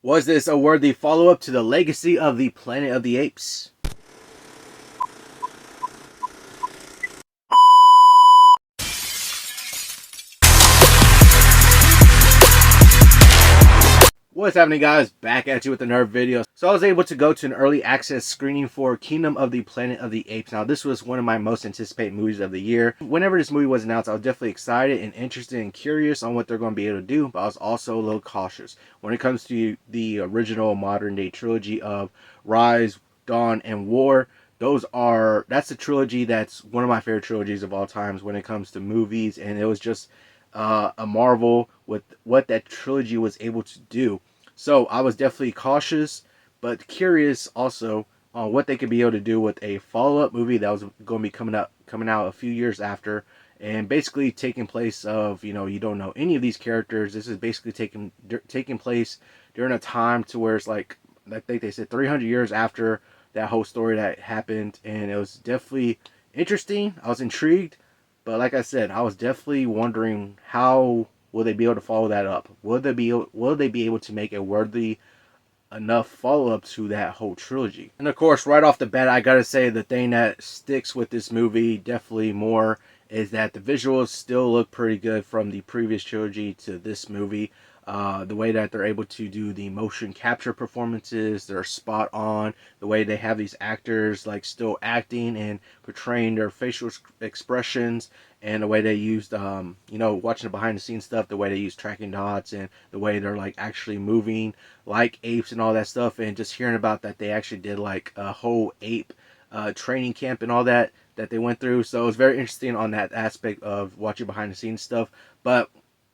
Was this a worthy follow-up to the legacy of the Planet of the Apes? What's happening, guys? Back at you with another video. So I was able to go to an early access screening for Kingdom of the Planet of the Apes. Now, this was one of my most anticipated movies of the year. Whenever this movie was announced, I was definitely excited and interested and curious on what they're going to be able to do, but I was also a little cautious. When it comes to the original modern day trilogy of Rise, Dawn, and War, that's a trilogy that's one of my favorite trilogies of all times when it comes to movies, and it was just a marvel with what that trilogy was able to do. So I was definitely cautious, but curious also on what they could be able to do with a follow-up movie that was going to be coming out a few years after, and basically taking place of, you don't know any of these characters. This is basically taking place during a time to where it's like, I think they said 300 years after that whole story that happened, and it was definitely interesting. I was intrigued, but like I said, I was definitely wondering how will they be able to follow that up? Will they be able to make a worthy enough follow up to that whole trilogy? And of course, right off the bat, I gotta say the thing that sticks with this movie definitely more is that the visuals still look pretty good from the previous trilogy to this movie. The way that they're able to do the motion capture performances, they're spot on. The way they have these actors like still acting and portraying their facial expressions, and the way they used, watching the behind the scenes stuff, the way they use tracking dots, and the way they're like actually moving like apes and all that stuff, and just hearing about that they actually did like a whole ape training camp and all that they went through. So it was very interesting on that aspect of watching behind the scenes stuff. But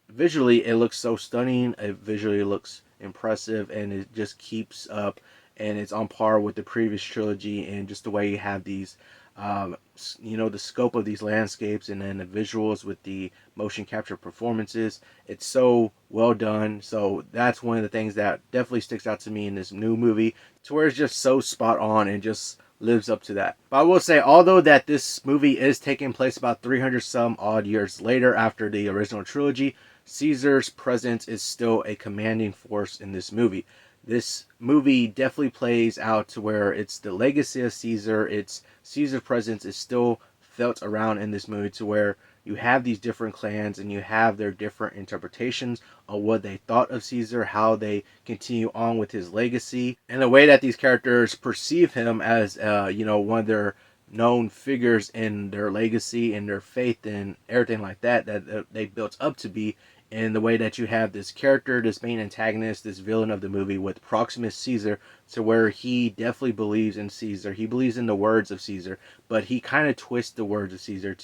visually, it looks so stunning. It visually looks impressive, and it just keeps up, and it's on par with the previous trilogy. And just the way you have these, the scope of these landscapes, and then the visuals with the motion capture performances. It's so well done. So that's one of the things that definitely sticks out to me in this new movie, to where it's just so spot on and just lives up to that. But I will say, although that this movie is taking place about 300 some odd years later after the original trilogy, Caesar's presence is still a commanding force in this movie. This movie definitely plays out to where it's the legacy of Caesar. It's Caesar's presence is still felt around in this movie, to where you have these different clans and you have their different interpretations of what they thought of Caesar, how they continue on with his legacy, and the way that these characters perceive him as, one of their known figures in their legacy and their faith and everything like that they built up to be. And the way that you have this character, this main antagonist, this villain of the movie with Proximus Caesar, to where he definitely believes in Caesar. He believes in the words of Caesar, but he kind of twists the words of Caesar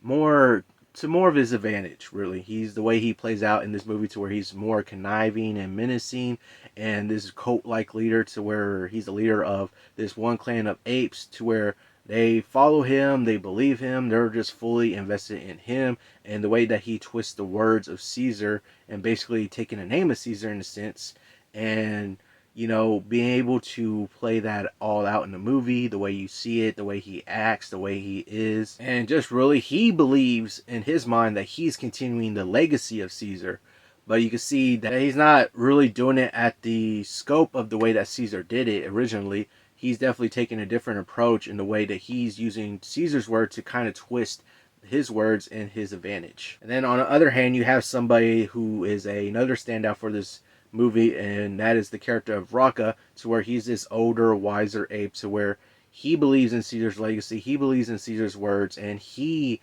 more more of his advantage, really. He's the way he plays out in this movie, to where he's more conniving and menacing, and this cult-like leader, to where he's the leader of this one clan of apes, to where they follow him, they believe him, they're just fully invested in him. And the way that he twists the words of Caesar, and basically taking the name of Caesar in a sense, and being able to play that all out in the movie, the way you see it, the way he acts, the way he is, and just really, he believes in his mind that he's continuing the legacy of Caesar. But you can see that he's not really doing it at the scope of the way that Caesar did it originally. He's definitely taking a different approach in the way that he's using Caesar's word to kind of twist his words in his advantage. And then on the other hand, you have somebody who is another standout for this movie, and that is the character of Rocka, to where he's this older, wiser ape, to where he believes in Caesar's legacy, he believes in Caesar's words, and he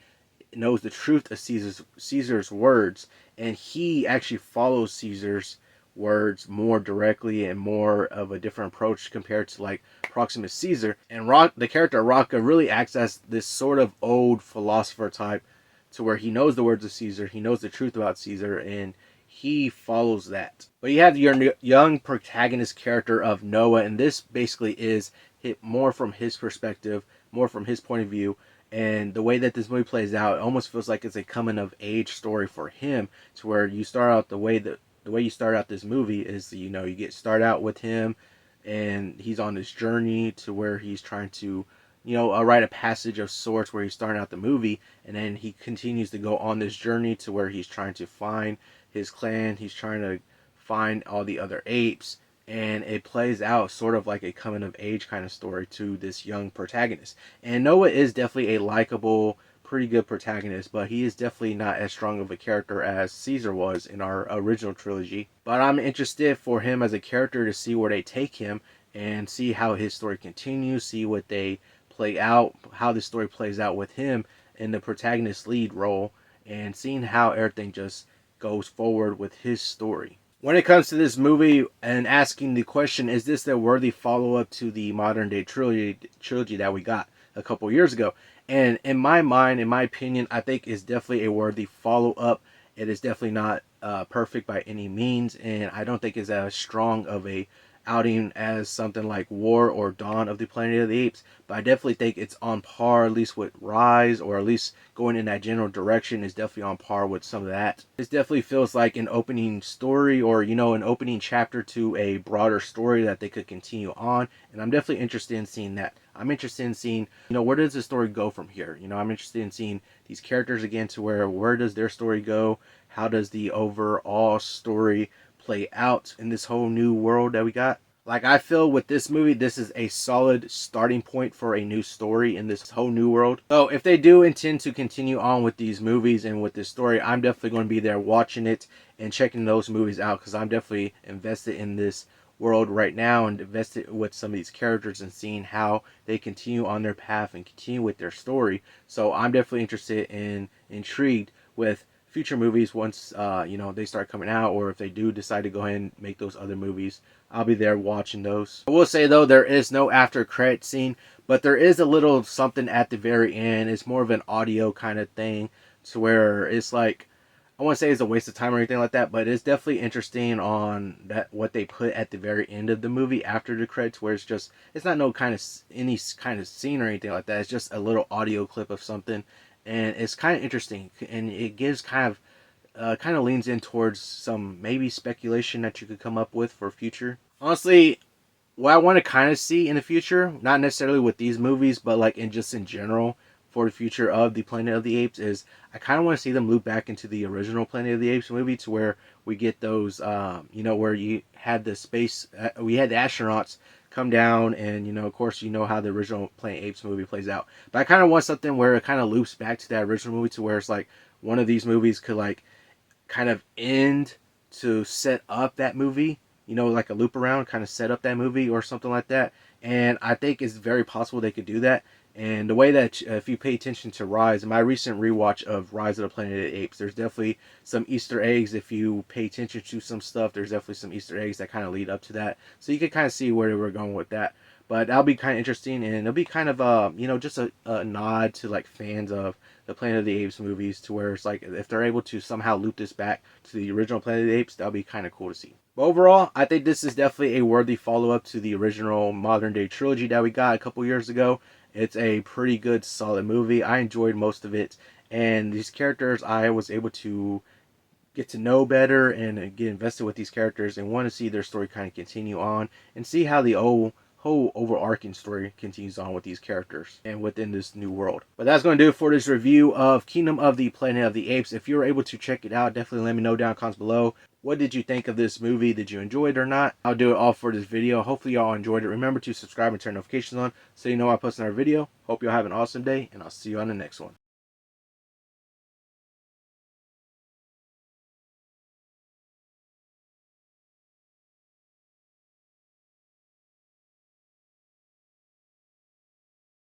knows the truth of Caesar's words, and he actually follows Caesar's words more directly and more of a different approach compared to like Proximus Caesar. And the character Rocka really acts as this sort of old philosopher type, to where he knows the words of Caesar, he knows the truth about Caesar, and he follows that. But you have your young protagonist character of Noah, and this basically is hit more from his perspective, more from his point of view. And the way that this movie plays out, it almost feels like it's a coming of age story for him, to where you start out the way you start out this movie is, you start out with him, and he's on this journey to where he's trying to, a rite of passage of sorts, where he's starting out the movie, and then he continues to go on this journey to where he's trying to find his clan, he's trying to find all the other apes, and it plays out sort of like a coming of age kind of story to this young protagonist. And Noah is definitely a likable, pretty good protagonist, but he is definitely not as strong of a character as Caesar was in our original trilogy. But I'm interested for him as a character to see where they take him and see how his story continues, see what they play out, how the story plays out with him in the protagonist lead role, and seeing how everything just goes forward with his story. When it comes to this movie and asking the question, is this a worthy follow-up to the modern day trilogy that we got a couple years ago? And in my mind, in my opinion, I think it's definitely a worthy follow-up. It is definitely not perfect by any means, and I don't think it's as strong of a outing as something like War or Dawn of the Planet of the Apes, but I definitely think it's on par, at least with Rise, or at least going in that general direction is definitely on par with some of that. This definitely feels like an opening story, or an opening chapter to a broader story that they could continue on, and I'm definitely interested in seeing that. I'm interested in seeing, where does the story go from here? I'm interested in seeing these characters again, to where does their story go? How does the overall story play out in this whole new world that we got? Like, I feel with this movie, this is a solid starting point for a new story in this whole new world. So if they do intend to continue on with these movies and with this story, I'm definitely going to be there watching it and checking those movies out, because I'm definitely invested in this world right now and invested with some of these characters and seeing how they continue on their path and continue with their story. So I'm definitely interested and intrigued with future movies once they start coming out, or if they do decide to go ahead and make those other movies. I'll be there watching those. I will say though, there is no after credit scene, but there is a little something at the very end. It's more of an audio kind of thing, to where it's like, I want to say it's a waste of time or anything like that, but it's definitely interesting on that what they put at the very end of the movie after the credits, where it's not no kind of any kind of scene or anything like that. It's just a little audio clip of something, and it's kind of interesting, and it gives kind of leans in towards some maybe speculation that you could come up with for future. Honestly, what I want to kind of see in the future, not necessarily with these movies, but like in general for the future of the Planet of the Apes, is I kind of want to see them loop back into the original Planet of the Apes movie, to where we get those, where you had the space, we had the astronauts come down, and of course how the original Planet Apes movie plays out. But I kind of want something where it kind of loops back to that original movie, to where it's like one of these movies could like kind of end to set up that movie, like a loop around, kind of set up that movie or something like that. And I think it's very possible they could do that. And the way that, if you pay attention to Rise, my recent rewatch of Rise of the Planet of the Apes, there's definitely some Easter eggs. If you pay attention to some stuff, there's definitely some Easter eggs that kind of lead up to that. So you can kind of see where they were going with that. But that'll be kind of interesting, and it'll be kind of just a nod to like fans of the Planet of the Apes movies, to where it's like if they're able to somehow loop this back to the original Planet of the Apes, that'll be kind of cool to see. But overall, I think this is definitely a worthy follow-up to the original modern day trilogy that we got a couple years ago. It's a pretty good, solid movie. I enjoyed most of it, and these characters I was able to get to know better and get invested with these characters, and want to see their story kind of continue on and see how the whole overarching story continues on with these characters and within this new world. But that's going to do it for this review of Kingdom of the Planet of the Apes. If you were able to check it out, definitely let me know down in the comments below. What did you think of this movie? Did you enjoy it or not? I'll do it all for this video. Hopefully y'all enjoyed it. Remember to subscribe and turn notifications on so you know I post another video. Hope y'all have an awesome day, and I'll see you on the next one.